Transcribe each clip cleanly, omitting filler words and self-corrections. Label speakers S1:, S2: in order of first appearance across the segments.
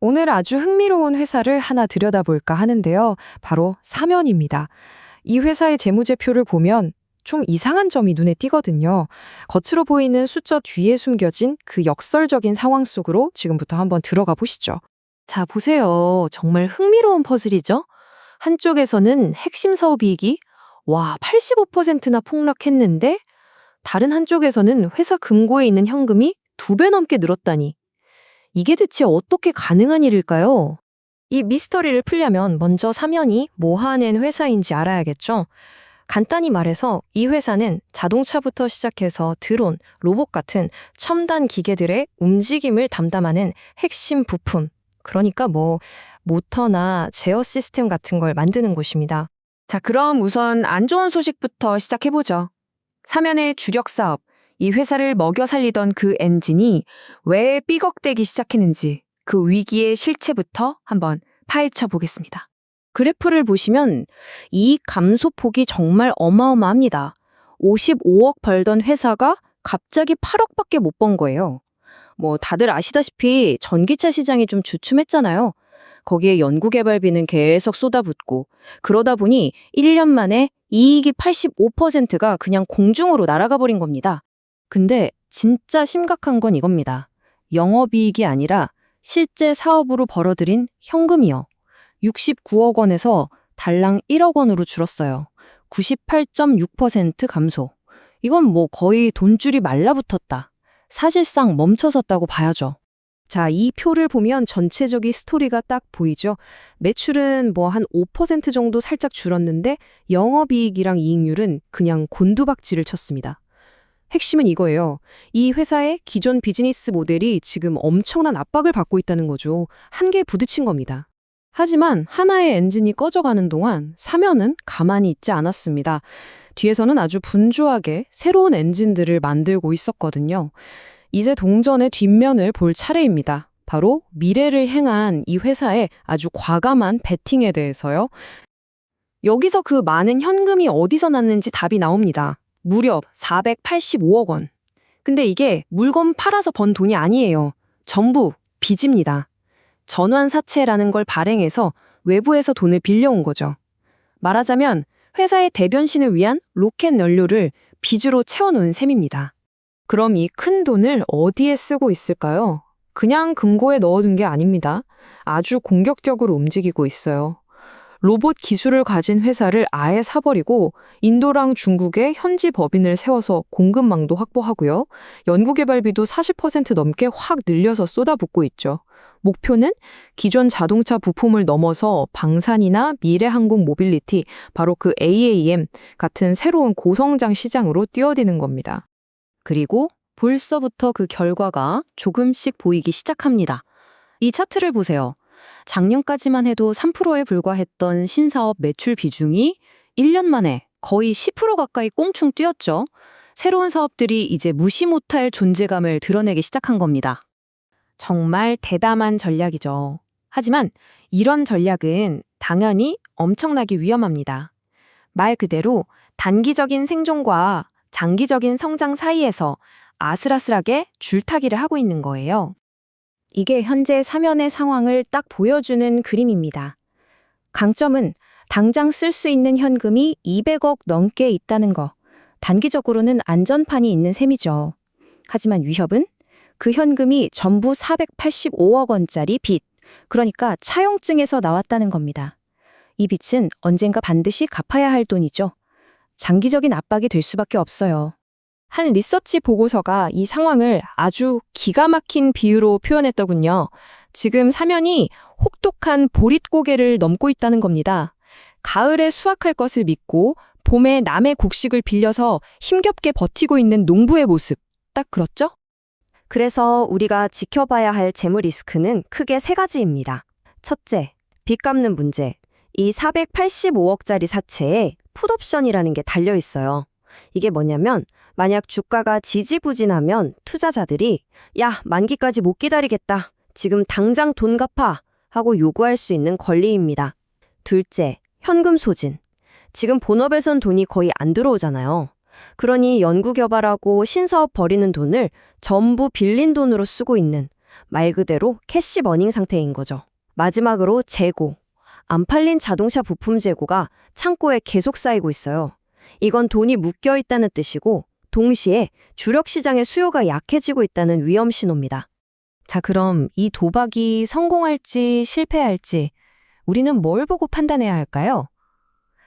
S1: 오늘 아주 흥미로운 회사를 하나 들여다볼까 하는데요. 바로 사면입니다. 이 회사의 재무제표를 보면 좀 이상한 점이 눈에 띄거든요. 겉으로 보이는 숫자 뒤에 숨겨진 그 역설적인 상황 속으로 지금부터 한번 들어가 보시죠.
S2: 자, 보세요. 정말 흥미로운 퍼즐이죠? 한쪽에서는 핵심 사업 이익이 85%나 폭락했는데 다른 한쪽에서는 회사 금고에 있는 현금이 2배 넘게 늘었다니. 이게 대체 어떻게 가능한 일일까요? 이 미스터리를 풀려면 먼저 사면이 뭐 하는 회사인지 알아야겠죠? 간단히 말해서 이 회사는 자동차부터 시작해서 드론, 로봇 같은 첨단 기계들의 움직임을 담당하는 핵심 부품, 그러니까 모터나 제어 시스템 같은 걸 만드는 곳입니다. 자, 그럼 우선 안 좋은 소식부터 시작해보죠. 사면의 주력 사업, 이 회사를 먹여 살리던 그 엔진이 왜 삐걱대기 시작했는지 그 위기의 실체부터 한번 파헤쳐 보겠습니다. 그래프를 보시면 이익 감소폭이 정말 어마어마합니다. 55억 벌던 회사가 갑자기 8억밖에 못 번 거예요. 다들 아시다시피 전기차 시장이 좀 주춤했잖아요. 거기에 연구개발비는 계속 쏟아붓고 그러다 보니 1년 만에 이익이 85%가 그냥 공중으로 날아가 버린 겁니다. 근데 진짜 심각한 건 이겁니다. 영업이익이 아니라 실제 사업으로 벌어들인 현금이요. 69억 원에서 달랑 1억 원으로 줄었어요. 98.6% 감소. 이건 거의 돈줄이 말라붙었다. 사실상 멈춰섰다고 봐야죠. 자, 이 표를 보면 전체적인 스토리가 딱 보이죠? 매출은 한 5% 정도 살짝 줄었는데 영업이익이랑 이익률은 그냥 곤두박질을 쳤습니다. 핵심은 이거예요. 이 회사의 기존 비즈니스 모델이 지금 엄청난 압박을 받고 있다는 거죠. 한계에 부딪힌 겁니다. 하지만 하나의 엔진이 꺼져가는 동안 사면은 가만히 있지 않았습니다. 뒤에서는 아주 분주하게 새로운 엔진들을 만들고 있었거든요. 이제 동전의 뒷면을 볼 차례입니다. 바로 미래를 향한 이 회사의 아주 과감한 베팅에 대해서요. 여기서 그 많은 현금이 어디서 났는지 답이 나옵니다. 무려 485억 원. 근데 이게 물건 팔아서 번 돈이 아니에요. 전부 빚입니다. 전환사채라는 걸 발행해서 외부에서 돈을 빌려온 거죠. 말하자면 회사의 대변신을 위한 로켓 연료를 빚으로 채워놓은 셈입니다. 그럼 이 큰 돈을 어디에 쓰고 있을까요? 그냥 금고에 넣어둔 게 아닙니다. 아주 공격적으로 움직이고 있어요. 로봇 기술을 가진 회사를 아예 사버리고 인도랑 중국에 현지 법인을 세워서 공급망도 확보하고요. 연구개발비도 40% 넘게 확 늘려서 쏟아붓고 있죠. 목표는 기존 자동차 부품을 넘어서 방산이나 미래항공 모빌리티, 바로 그 AAM 같은 새로운 고성장 시장으로 뛰어드는 겁니다. 그리고 벌써부터 그 결과가 조금씩 보이기 시작합니다. 이 차트를 보세요. 작년까지만 해도 3%에 불과했던 신사업 매출 비중이 1년 만에 거의 10% 가까이 꽁충 뛰었죠. 새로운 사업들이 이제 무시 못할 존재감을 드러내기 시작한 겁니다. 정말 대담한 전략이죠. 하지만 이런 전략은 당연히 엄청나게 위험합니다. 말 그대로 단기적인 생존과 장기적인 성장 사이에서 아슬아슬하게 줄타기를 하고 있는 거예요. 이게 현재 사면의 상황을 딱 보여주는 그림입니다. 강점은 당장 쓸 수 있는 현금이 200억 넘게 있다는 거. 단기적으로는 안전판이 있는 셈이죠. 하지만 위협은 그 현금이 전부 485억 원짜리 빚, 그러니까 차용증에서 나왔다는 겁니다. 이 빚은 언젠가 반드시 갚아야 할 돈이죠. 장기적인 압박이 될 수밖에 없어요. 한 리서치 보고서가 이 상황을 아주 기가 막힌 비유로 표현했더군요. 지금 사면이 혹독한 보릿고개를 넘고 있다는 겁니다. 가을에 수확할 것을 믿고 봄에 남의 곡식을 빌려서 힘겹게 버티고 있는 농부의 모습, 딱 그렇죠? 그래서 우리가 지켜봐야 할 재무 리스크는 크게 3가지입니다. 첫째, 빚 갚는 문제. 이 485억짜리 사채에 풋옵션이라는 게 달려 있어요. 이게 뭐냐면 만약 주가가 지지부진하면 투자자들이 야, 만기까지 못 기다리겠다. 지금 당장 돈 갚아. 하고 요구할 수 있는 권리입니다. 둘째, 현금 소진. 지금 본업에선 돈이 거의 안 들어오잖아요. 그러니 연구개발하고 신사업 벌이는 돈을 전부 빌린 돈으로 쓰고 있는
S3: 말 그대로 캐시 버닝 상태인 거죠. 마지막으로 재고. 안 팔린 자동차 부품 재고가 창고에 계속 쌓이고 있어요. 이건 돈이 묶여 있다는 뜻이고 동시에 주력 시장의 수요가 약해지고 있다는 위험 신호입니다.
S2: 자, 그럼 이 도박이 성공할지 실패할지 우리는 뭘 보고 판단해야 할까요?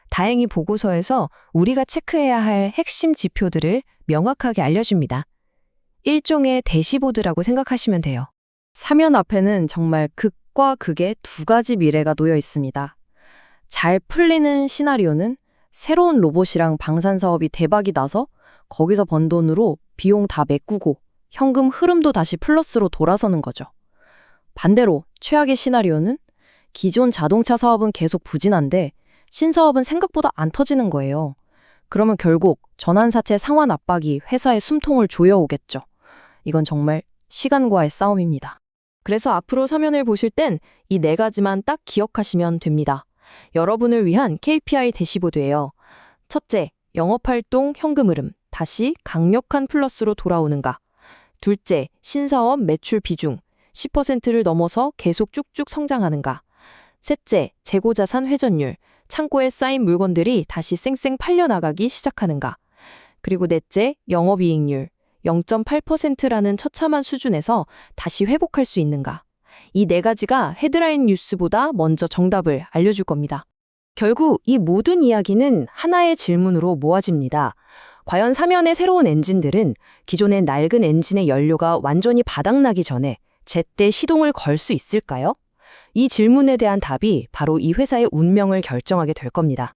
S2: 다행히 보고서에서 우리가 체크해야 할 핵심 지표들을 명확하게 알려줍니다. 일종의 대시보드라고 생각하시면 돼요.
S3: 사면 앞에는 정말 극과 극의 두 가지 미래가 놓여 있습니다. 잘 풀리는 시나리오는 새로운 로봇이랑 방산 사업이 대박이 나서 거기서 번 돈으로 비용 다 메꾸고 현금 흐름도 다시 플러스로 돌아서는 거죠. 반대로 최악의 시나리오는 기존 자동차 사업은 계속 부진한데 신사업은 생각보다 안 터지는 거예요. 그러면 결국 전환사채 상환 압박이 회사의 숨통을 조여오겠죠. 이건 정말 시간과의 싸움입니다.
S2: 그래서 앞으로 사면을 보실 땐 이 네 가지만 딱 기억하시면 됩니다. 여러분을 위한 KPI 대시보드예요. 첫째, 영업활동 현금 흐름, 다시 강력한 플러스로 돌아오는가. 둘째, 신사업 매출 비중, 10%를 넘어서 계속 쭉쭉 성장하는가. 셋째, 재고자산 회전율, 창고에 쌓인 물건들이 다시 쌩쌩 팔려나가기 시작하는가. 그리고 넷째, 영업이익률, 0.8%라는 처참한 수준에서 다시 회복할 수 있는가. 이 네 가지가 헤드라인 뉴스보다 먼저 정답을 알려줄 겁니다. 결국 이 모든 이야기는 하나의 질문으로 모아집니다. 과연 사면의 새로운 엔진들은 기존의 낡은 엔진의 연료가 완전히 바닥나기 전에 제때 시동을 걸 수 있을까요? 이 질문에 대한 답이 바로 이 회사의 운명을 결정하게 될 겁니다.